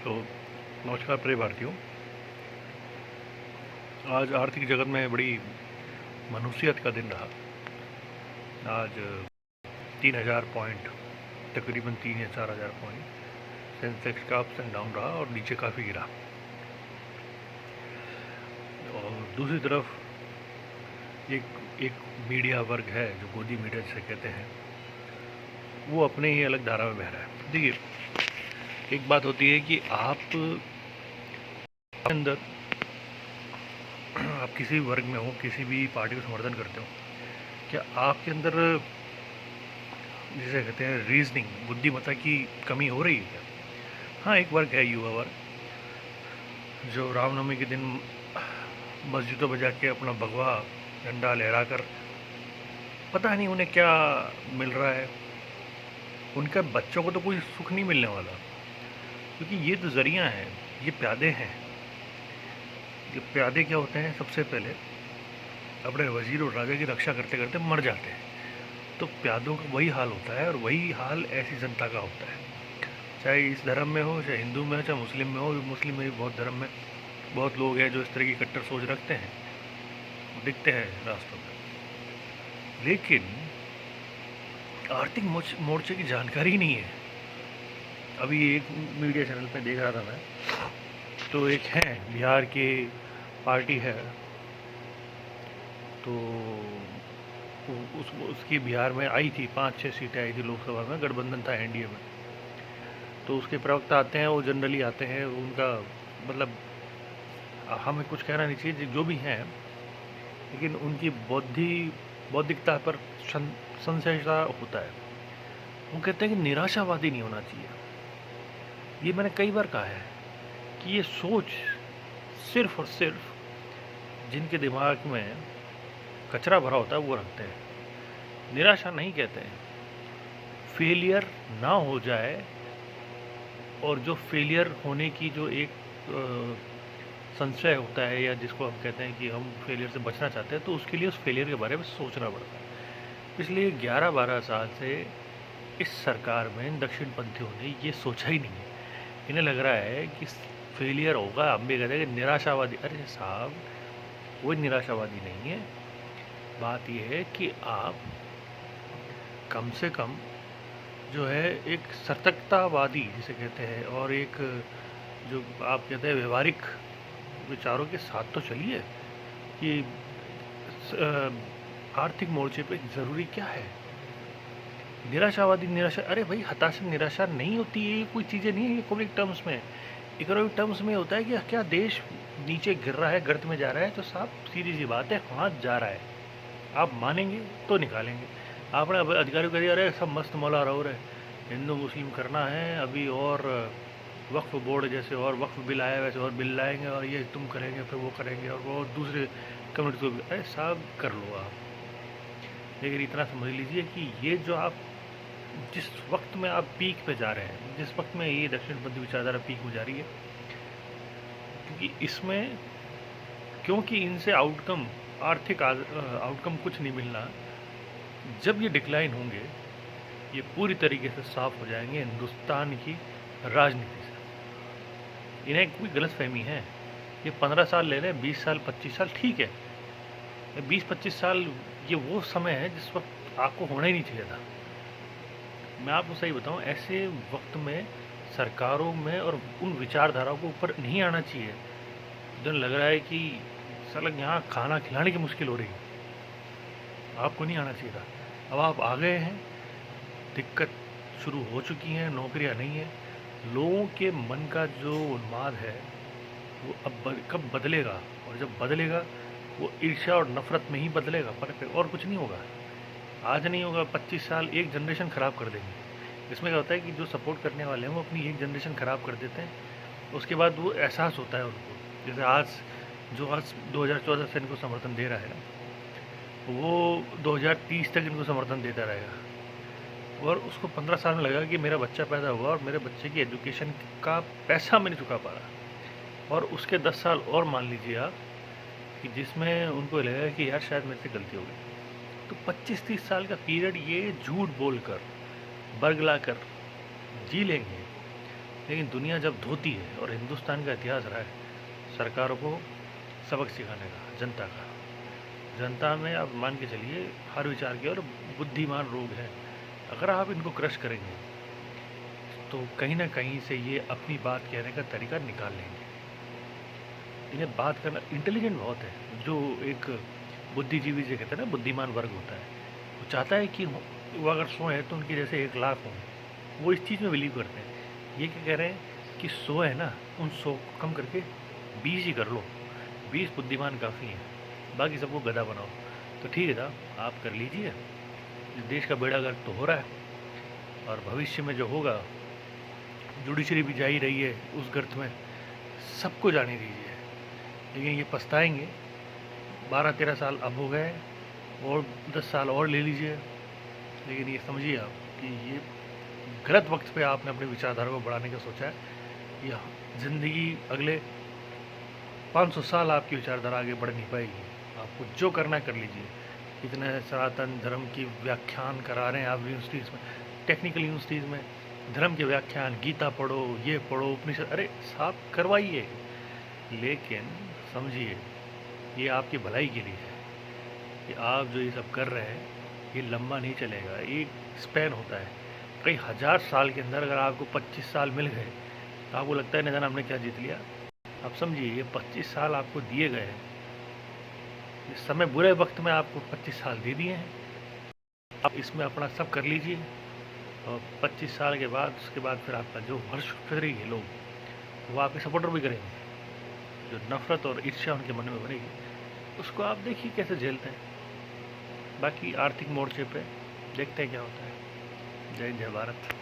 तो नमस्कार प्रिय भारतीयों। आज आर्थिक जगत में बड़ी मनुष्यत का दिन रहा। आज 3,000 पॉइंट, तकरीबन 3 या 4,000 पॉइंट सेंसेक्स का अप्स एंड डाउन रहा और नीचे काफ़ी गिरा। और दूसरी तरफ एक एक मीडिया वर्ग है जो गोदी मीडिया जिसे कहते हैं, वो अपने ही अलग धारा में बह रहा है। देखिए, एक बात होती है कि आप अंदर आप किसी वर्ग में हो, किसी भी पार्टी को समर्थन करते हो, क्या आपके अंदर जिसे कहते हैं रीजनिंग, बुद्धिमत्ता की कमी हो रही है क्या? हाँ, एक वर्ग है, युवा वर्ग, जो रामनवमी के दिन मस्जिदों में जाके अपना भगवा झंडा लहराकर पता नहीं उन्हें क्या मिल रहा है। उनके बच्चों को तो कोई सुख नहीं मिलने वाला, क्योंकि ये तो जरिया हैं, ये प्यादे हैं। ये प्यादे क्या होते हैं, सबसे पहले अपने वजीर और राजा की रक्षा करते करते मर जाते हैं। तो प्यादों का वही हाल होता है, और वही हाल ऐसी जनता का होता है, चाहे इस धर्म में हो, चाहे हिंदू में हो, चाहे मुस्लिम में हो। मुस्लिम में भी बहुत धर्म में बहुत लोग हैं जो इस तरह की कट्टर सोच रखते हैं, दिखते हैं रास्तों में, लेकिन आर्थिक मोर्चे की जानकारी ही नहीं है। अभी एक मीडिया चैनल पे देख रहा था मैं, तो एक है बिहार की पार्टी है, तो उसकी बिहार में आई थी 5-6 सीटें आई थी लोकसभा में, गठबंधन था एनडीए में। तो उसके प्रवक्ता आते हैं, वो जनरली आते हैं, उनका मतलब हमें कुछ कहना नहीं चाहिए जो भी हैं, लेकिन उनकी बौद्धिकता पर संशयता होता है। वो कहते हैं कि निराशावादी नहीं होना चाहिए। ये मैंने कई बार कहा है कि ये सोच सिर्फ और सिर्फ जिनके दिमाग में कचरा भरा होता है वो रखते हैं। निराशा नहीं कहते हैं, फेलियर ना हो जाए, और जो फेलियर होने की जो एक संशय होता है, या जिसको हम कहते हैं कि हम फेलियर से बचना चाहते हैं, तो उसके लिए उस फेलियर के बारे में सोचना पड़ता है। पिछले 11-12 साल से इस सरकार में दक्षिणपंथियों ने ये सोचा ही नहीं है। इन्हें लग रहा है कि फेलियर होगा, हम भी कहते हैं कि निराशावादी। अरे साहब, वो निराशावादी नहीं है। बात यह है कि आप कम से कम जो है एक सतर्कतावादी जिसे कहते हैं, और एक जो आप कहते हैं व्यवहारिक विचारों के साथ तो चलिए कि आर्थिक मोर्चे पे ज़रूरी क्या है। निराशावादी निराशा, अरे भाई, हताशा निराशा नहीं होती है, ये कोई चीज़ें नहीं है इकोनॉमिक टर्म्स में। इकोनॉमिक टर्म्स में होता है कि क्या देश नीचे गिर रहा है, गर्त में जा रहा है, तो साहब सीधी सी बात है, हाथ जा रहा है। आप मानेंगे तो निकालेंगे। आपने अधिकारियों को दिया, अरे सब मस्त मौला रहो रहे, हिंदू मुस्लिम करना है अभी, और वक्फ बोर्ड जैसे और वक्फ बिल आया वैसे और बिल लाएंगे, और ये तुम करेंगे, फिर वो करेंगे, और वो दूसरे कम्युनिटी को भी। अरे साहब, कर लो आप, लेकिन इतना समझ लीजिए कि ये जो आप जिस वक्त में आप पीक पे जा रहे हैं, जिस वक्त में ये दक्षिणपंथी विचारधारा पीक में जा रही है, क्योंकि इनसे आर्थिक आउटकम कुछ नहीं मिलना। जब ये डिक्लाइन होंगे, ये पूरी तरीके से साफ हो जाएंगे हिंदुस्तान की राजनीति से। इन्हें कोई गलतफहमी है, ये 15 साल ले लें, 20 साल, 25 साल, ठीक है। 20-25 साल ये वो समय है जिस वक्त आपको होना ही नहीं चाहिए था। मैं आपको सही बताऊं, ऐसे वक्त में सरकारों में और उन विचारधाराओं को ऊपर नहीं आना चाहिए। जो लग रहा है कि साला यहाँ खाना खिलाने की मुश्किल हो रही है, आपको नहीं आना चाहिए था। अब आप आ गए हैं, दिक्कत शुरू हो चुकी हैं, नौकरियां नहीं है, लोगों के मन का जो उन्माद है वो अब कब बदलेगा, और जब बदलेगा वो ईर्ष्या और नफरत में ही बदलेगा, पर और कुछ नहीं होगा। आज नहीं होगा, 25 साल एक जनरेशन ख़राब कर देंगे। इसमें क्या होता है कि जो सपोर्ट करने वाले हैं वो अपनी एक जनरेशन ख़राब कर देते हैं, उसके बाद वो एहसास होता है उनको। जैसे आज 2014 से इनको समर्थन दे रहा है, वो 2030 तक इनको समर्थन देता रहेगा, और उसको 15 साल में लगेगा कि मेरा बच्चा पैदा हुआ और मेरे बच्चे की एजुकेशन का पैसा मैं नहीं चुका पा रहा, और उसके 10 साल और मान लीजिए आप कि जिसमें उनको लगेगा कि यार शायद मेरे से गलती हो गई। तो 25-30 साल का पीरियड ये झूठ बोलकर बरगला कर जी लेंगे, लेकिन दुनिया जब धोती है, और हिंदुस्तान का इतिहास रहा है सरकारों को सबक सिखाने का, जनता का। जनता में आप मान के चलिए हर विचार के और बुद्धिमान लोग हैं। अगर आप इनको क्रश करेंगे तो कहीं ना कहीं से ये अपनी बात कहने का तरीका निकाल लेंगे। इन्हें बात करना इंटेलिजेंट बहुत है। जो एक बुद्धिजीवी जो कहते हैं ना, बुद्धिमान वर्ग होता है, वो चाहता है कि वो अगर 100 है तो उनके जैसे 1 लाख हों। वो इस चीज़ में बिलीव करते हैं। ये क्या कह रहे हैं कि 100 है ना, उन 100 को कम करके 20 ही कर लो। 20 बुद्धिमान काफ़ी हैं, बाकी सबको गधा बनाओ। तो ठीक है साहब, आप कर लीजिए। इस देश का बेड़ा गर्क तो हो रहा है, और भविष्य में जो होगा, जुडिशरी भी जा ही रही है उस गर्त में, सबको जाने दीजिए। लेकिन ये पछताएंगे। 12-13 साल अब हो गए, और 10 साल और ले लीजिए। लेकिन ये समझिए आप कि ये गलत वक्त पे आपने अपने विचारधारा को बढ़ाने का सोचा है। यह ज़िंदगी अगले 500 साल आपकी विचारधारा आगे बढ़ नहीं पाएगी। आपको जो करना कर लीजिए। इतने सनातन धर्म की व्याख्यान करा रहे हैं आप यूनिवर्सिटीज़ में, टेक्निकल यूनिवर्सिटीज़ में धर्म के व्याख्यान, गीता पढ़ो, ये पढ़ो, उपनिषद, अरे साहब करवाइए। लेकिन समझिए ये आपकी भलाई के लिए है कि आप जो ये सब कर रहे हैं ये लंबा नहीं चलेगा। एक स्पैन होता है, कई हज़ार साल के अंदर अगर आपको 25 साल मिल गए तो आपको लगता है नहीं जाना हमने क्या जीत लिया। आप समझिए ये 25 साल आपको दिए गए हैं। इस समय बुरे वक्त में आपको 25 साल दे दिए हैं। आप इसमें अपना सब कर लीजिए, और 25 साल के बाद उसके बाद फिर आपका जो हर्ष करेंगे लोग, वो आपके सपोर्टर भी करेंगे। जो नफ़रत और ईर्ष्या उनके मन में बनेगी, उसको आप देखिए कैसे झेलते हैं। बाकी आर्थिक मोर्चे पे देखते हैं क्या होता है। जय जय भारत।